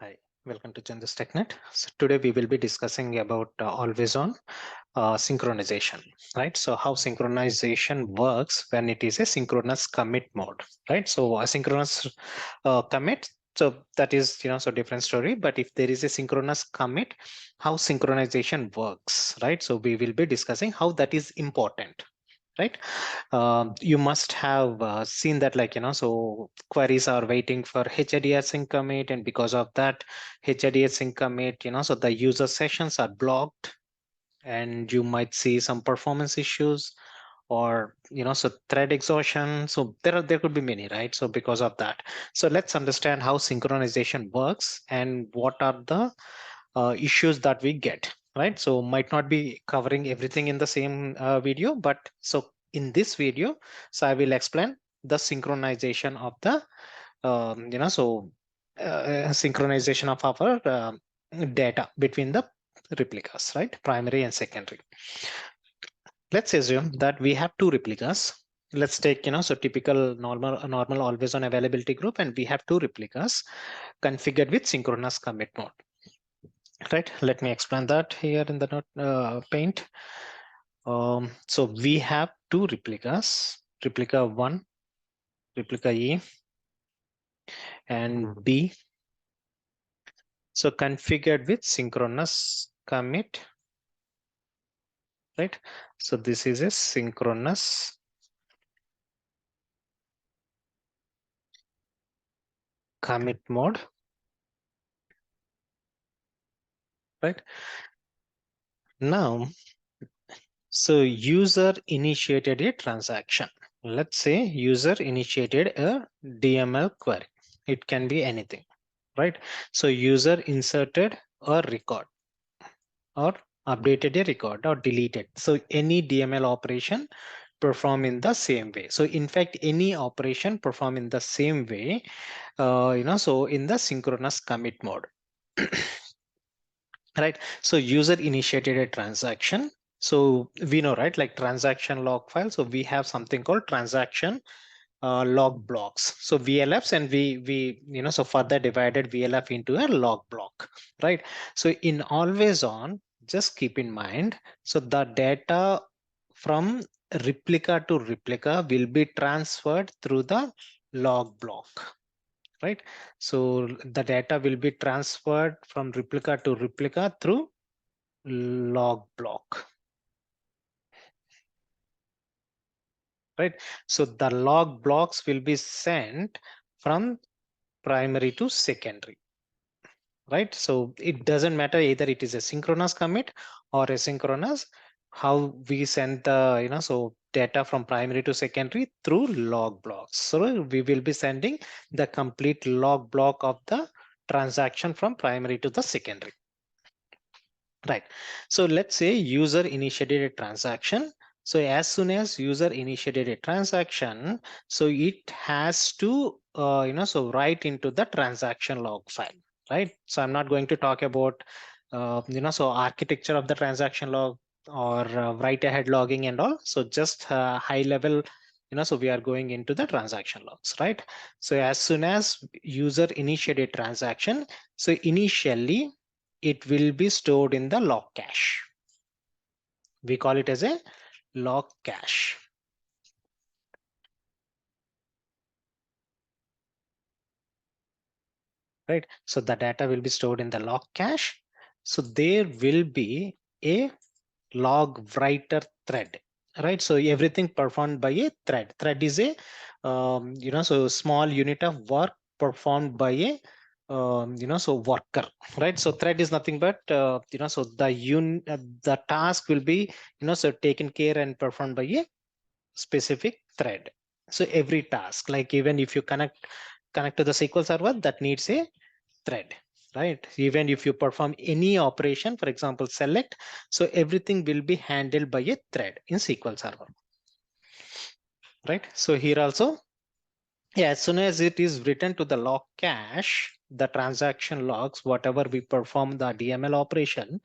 Hi, welcome to Chandra's TechNet. So today we will be discussing about always on synchronization, right? So how synchronization works when it is a synchronous commit mode, right? So a synchronous commit, so that is, so different story. But if there is a synchronous commit, how synchronization works, right? So we will be discussing how that is important, right? You must have seen that, like, so queries are waiting for HID sync commit, and because of that HID sync commit, so the user sessions are blocked, and you might see some performance issues, or so thread exhaustion. So there could be many, right? So because of that, so let's understand how synchronization works and what are the issues that we get, right? So might not be covering everything in the same video, but so in this video, so I will explain the synchronization of the synchronization of our data between the replicas, right? Primary and secondary. Let's assume that we have two replicas. Let's take, so typical normal always on availability group, and we have two replicas configured with synchronous commit mode. Right, let me explain that here in the note paint. So we have two replicas, replica 1, replica E, and B. So configured with synchronous commit, right? So this is a synchronous commit mode, right? Now, so user initiated a transaction. Let's say user initiated a DML query. It can be anything, right? So user inserted a record or updated a record or deleted. So any DML operation perform in the same way. So in fact, any operation perform in the same way, so in the synchronous commit mode, right? So user initiated a transaction. So we know, right, like transaction log file. So we have something called transaction log blocks. So VLFs, and we so further divided VLF into a log block, right? So in always on, just keep in mind, so the data from replica to replica will be transferred through the log block, right? So the data will be transferred from replica to replica through log block, right? So the log blocks will be sent from primary to secondary, right? So it doesn't matter either it is a synchronous commit or asynchronous, how we send the so data from primary to secondary through log blocks. So we will be sending the complete log block of the transaction from primary to the secondary, right? So let's say user initiated a transaction. So as soon as user initiated a transaction, so it has to so write into the transaction log file, right? So I'm not going to talk about so architecture of the transaction log or write ahead logging and all. So just high level, so we are going into the transaction logs, right? So as soon as user initiated transaction, so initially it will be stored in the log cache. We call it as a log cache, right? So the data will be stored in the log cache. So there will be a log writer thread, right? So everything performed by a thread. Thread is a so small unit of work performed by a so worker, right? So thread is nothing but so the task will be so taken care and performed by a specific thread. So every task, like even if you connect to the SQL server, that needs a thread, right? Even if you perform any operation, for example select, so everything will be handled by a thread in SQL server, right? So here also, yeah, as soon as it is written to the log cache, the transaction logs, whatever we perform the DML operation,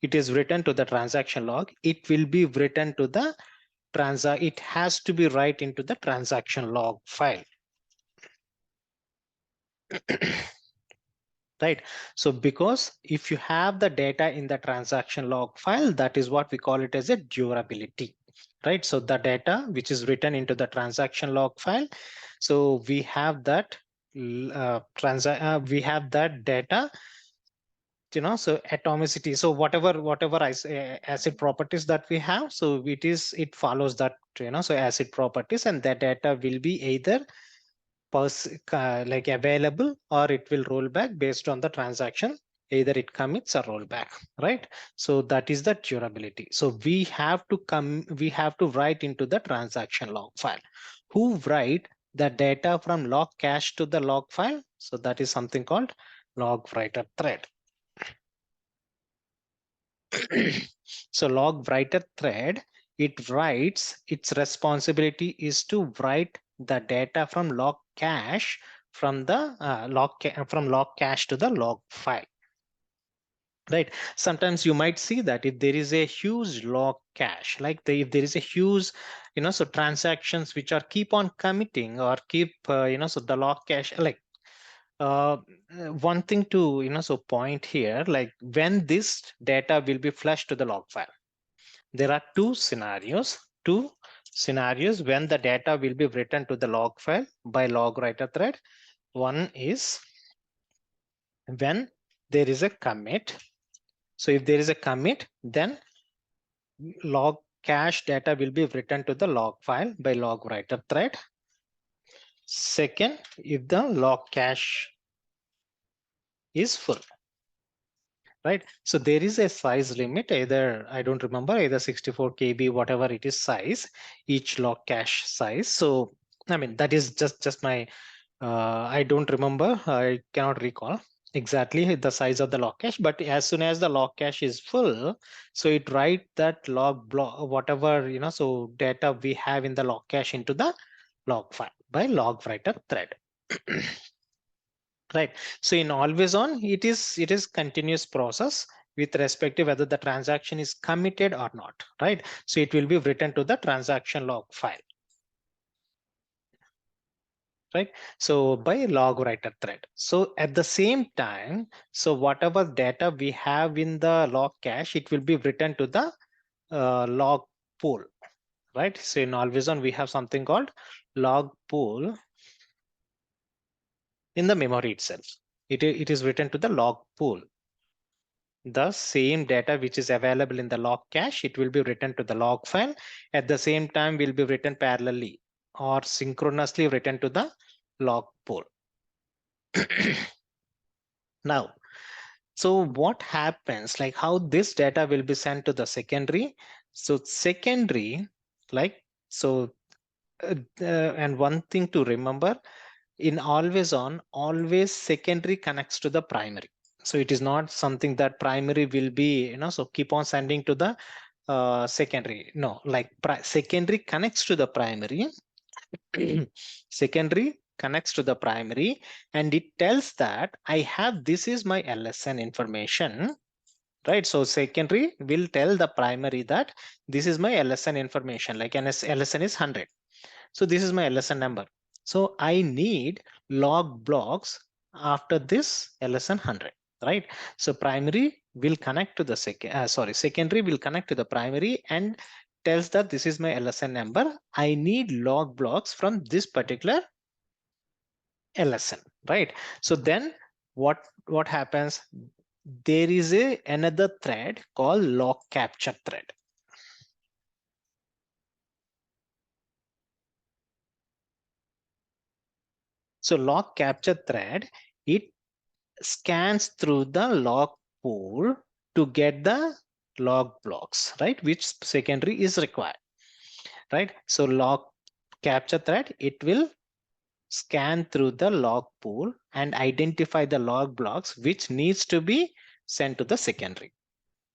it is written to the transaction log. It will be written to the it has to be right into the transaction log file. right? So because if you have the data in the transaction log file, that is what we call it as a durability, right? So the data which is written into the transaction log file, so we have that we have that data, so atomicity, so whatever I say, acid properties that we have, so it follows that, so acid properties, and that data will be either like available, or it will roll back based on the transaction, either it commits or roll back, right? So that is the durability. So we have to write into the transaction log file. Who write the data from log cache to the log file? So that is something called log writer thread. So log writer thread, it writes, its responsibility is to write the data from log cache from the from log cache to the log file, right? Sometimes you might see that if there is a huge log cache, like if there is a huge, so transactions which are keep on committing or keep, so the log cache, like uh, one thing to, so point here, like when this data will be flushed to the log file, there are two scenarios when the data will be written to the log file by log writer thread. One is when there is a commit. So if there is a commit, then log cache data will be written to the log file by log writer thread. Second, if the log cache is full, right? So there is a size limit, either, I don't remember, either 64 KB, whatever it is size, each log cache size. So, I mean, that is just my, I don't remember, I cannot recall exactly the size of the log cache, but as soon as the log cache is full, so it write that log block, whatever, so data we have in the log cache into the log file by log writer thread. Right. So in always on, it is continuous process with respect to whether the transaction is committed or not. Right. So it will be written to the transaction log file. Right. So by log writer thread. So at the same time, so whatever data we have in the log cache, it will be written to the log pool. Right. So in always on, we have something called log pool in the memory itself. It is written to the log pool. The same data which is available in the log cache, it will be written to the log file. At the same time, will be written parallelly or synchronously written to the log pool. Now, so what happens, like how this data will be sent to the secondary? So secondary, like, so, and one thing to remember, in always on, always secondary connects to the primary. So it is not something that primary will be, so keep on sending to the secondary. No, like secondary connects to the primary. Secondary connects to the primary, and it tells that I have, this is my LSN information, right? So secondary will tell the primary that this is my LSN information, like LSN is 100. So this is my LSN number. So I need log blocks after this LSN 100, right? So primary will connect to the secondary will connect to the primary and tells that this is my LSN number. I need log blocks from this particular LSN, right? So then what happens? There is another thread called log capture thread. So log capture thread, it scans through the log pool to get the log blocks, right? Which secondary is required, right? So log capture thread, it will scan through the log pool and identify the log blocks which needs to be sent to the secondary.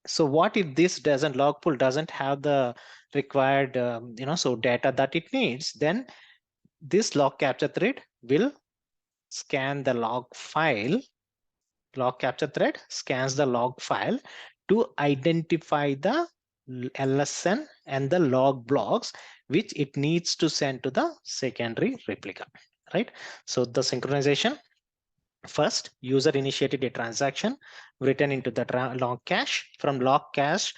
So what if this doesn't, log pool doesn't have the required, so data that it needs, then this log capture thread will scan the log file. Log capture thread scans the log file to identify the LSN and the log blocks which it needs to send to the secondary replica, right? So the synchronization. First, user initiated a transaction written into the log cache. From log cache,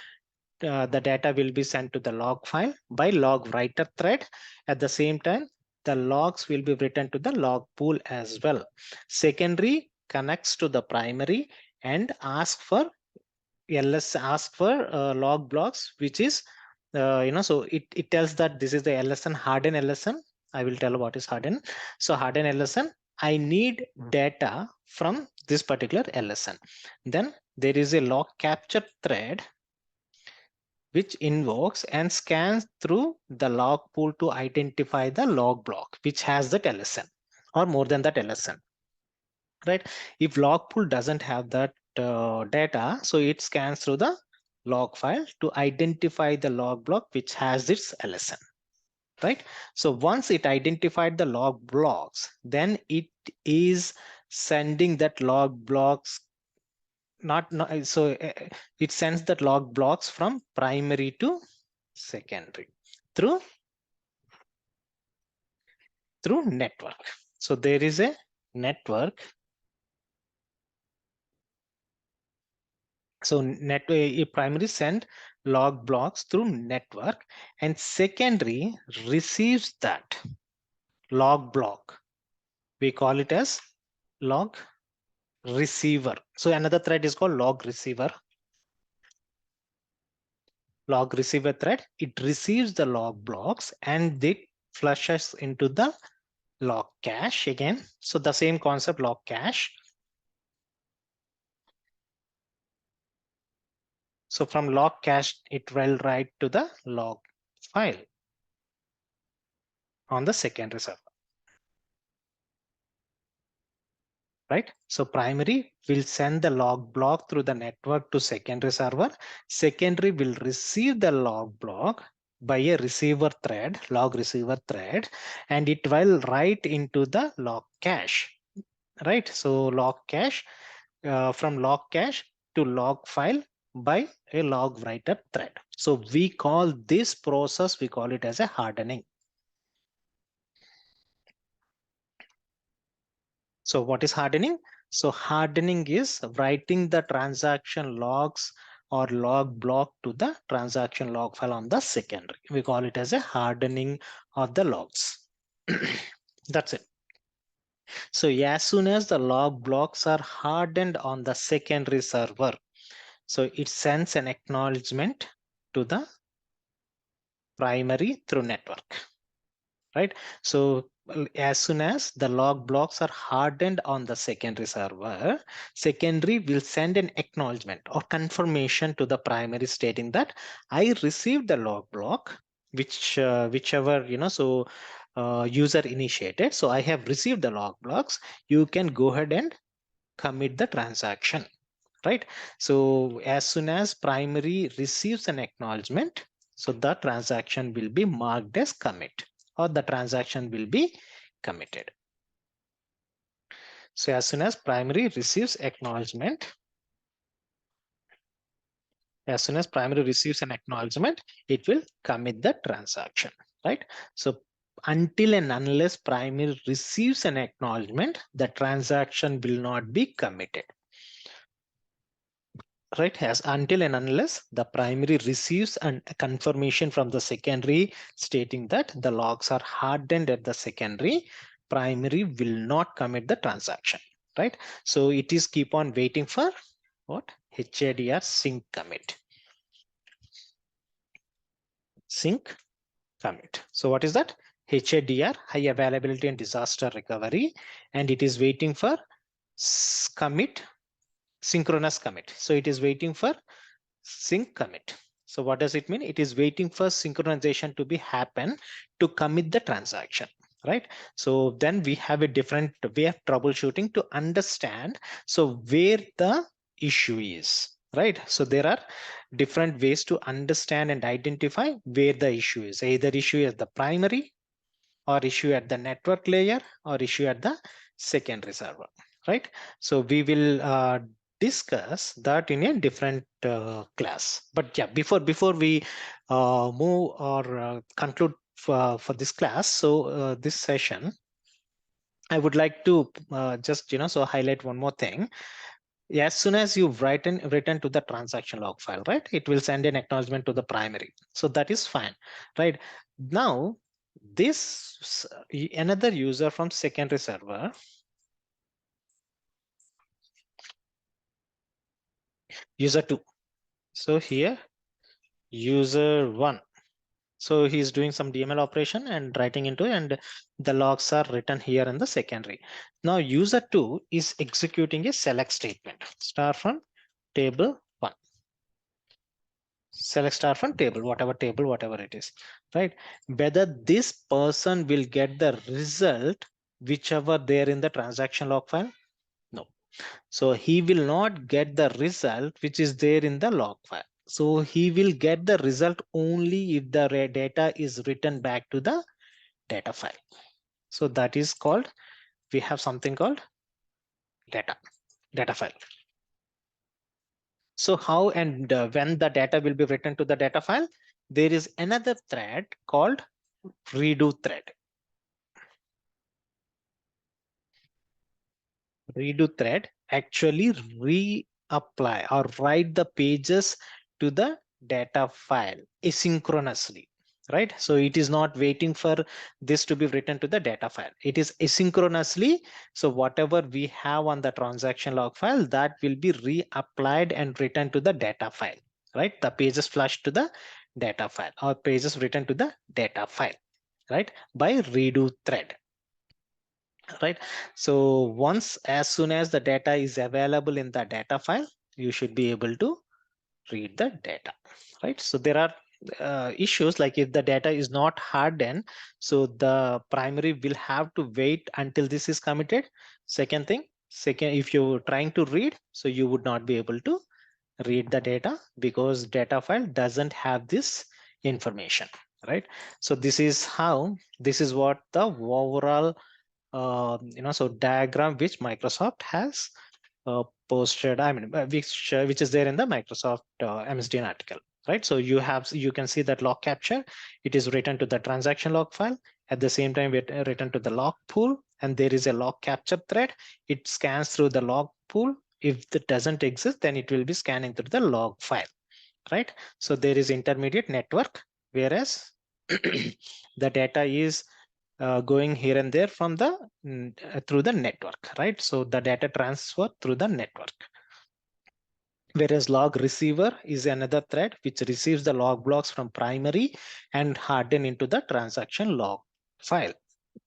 the data will be sent to the log file by log writer thread. At the same time, the logs will be written to the log pool as well. Secondary connects to the primary and asks for log blocks, which is so it tells that this is the LSN harden LSN. I will tell what is harden. So harden LSN, I need data from this particular LSN. Then there is a log capture thread which invokes and scans through the log pool to identify the log block which has that LSN or more than that LSN, right? If log pool doesn't have that data, so it scans through the log file to identify the log block which has its LSN, right? So once it identified the log blocks, then it is sending that log blocks not so it sends that log blocks from primary to secondary through network. So there is a network. So a primary send log blocks through network and secondary receives that log block. We call it as log receiver. So another thread is called log receiver. Log receiver thread, it receives the log blocks and it flushes into the log cache again. So the same concept, log cache. So from log cache, it will write to the log file on the secondary server, right? So primary will send the log block through the network to secondary server. Secondary will receive the log block by a receiver thread, log receiver thread, and it will write into the log cache, right? So log cache, from log cache to log file by a log writer thread. So we call this process, we call it as a hardening. So what is hardening? So hardening is writing the transaction logs or log block to the transaction log file on the secondary. We call it as a hardening of the logs. That's it. So as soon as the log blocks are hardened on the secondary server, so it sends an acknowledgement to the primary through network, right? So as soon as the log blocks are hardened on the secondary server, secondary will send an acknowledgement or confirmation to the primary stating that I received the log block, whichever, user initiated. So I have received the log blocks. You can go ahead and commit the transaction, right? So as soon as primary receives an acknowledgement, so the transaction will be marked as commit or the transaction will be committed. So as soon as primary receives acknowledgement, as soon as primary receives an acknowledgement, it will commit the transaction, right? So until and unless primary receives an acknowledgement, the transaction will not be committed. Right, as until and unless the primary receives a confirmation from the secondary stating that the logs are hardened at the secondary, primary will not commit the transaction, right? So it is keep on waiting for what? HADR sync commit. Sync commit. So what is that? HADR, high availability and disaster recovery, and it is waiting for commit, synchronous commit. So it is waiting for sync commit. So what does it mean? It is waiting for synchronization to be happen to commit the transaction, right? So then we have a different way of troubleshooting to understand so where the issue is, right? So there are different ways to understand and identify where the issue is. Either issue is the primary or issue at the network layer or issue at the secondary server, right? So we will discuss that in a different class. But yeah, before we move or conclude for this class, so this session, I would like to just, so highlight one more thing. As soon as you've written to the transaction log file, right, it will send an acknowledgement to the primary. So that is fine, right? Now, this another user from secondary server, user 2. So here, user 1. So he's doing some DML operation and writing into it, and the logs are written here in the secondary. Now user 2 is executing a select statement, star from table 1. Select star from table, whatever it is, right? Whether this person will get the result, whichever there in the transaction log file, no. So he will not get the result which is there in the log file. So he will get the result only if the data is written back to the data file. So that is called, we have something called data file. So how and when the data will be written to the data file, there is another thread called redo thread. Redo thread actually reapply or write the pages to the data file asynchronously, right? So it is not waiting for this to be written to the data file. It is asynchronously. So whatever we have on the transaction log file, that will be reapplied and written to the data file, right? The pages flushed to the data file or pages written to the data file, right? By redo thread. Right. So once, as soon as the data is available in the data file, you should be able to read the data, right? So there are issues like if the data is not hardened, so the primary will have to wait until this is committed. Second, if you're trying to read, so you would not be able to read the data because data file doesn't have this information, right? So this is what the overall so diagram which Microsoft has posted, I mean, which is there in the Microsoft MSDN article, right? So you can see that log capture, it is written to the transaction log file. At the same time, it written to the log pool, and there is a log capture thread. It scans through the log pool. If it doesn't exist, then it will be scanning through the log file, right? So there is intermediate network, whereas the data is going here and there from the through the network, right? So the data transfer through the network. Whereas log receiver is another thread which receives the log blocks from primary and harden into the transaction log file.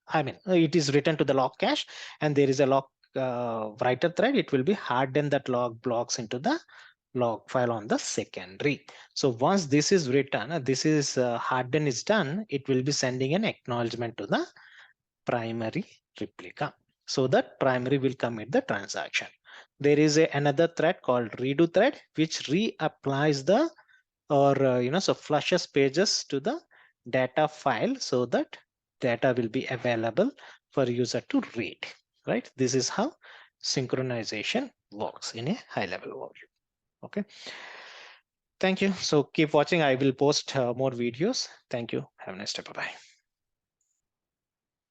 I mean, it is written to the log cache, and there is a log writer thread. It will be harden that log blocks into the log file on the secondary. So once this is written, this is harden is done, it will be sending an acknowledgement to the primary replica, so that primary will commit the transaction. There is another thread called redo thread which reapplies the or so flushes pages to the data file so that data will be available for user to read, right? This is how synchronization works in a high level overview. Okay, thank you. So keep watching. I will post more videos. Thank you. Have a nice day. Bye bye.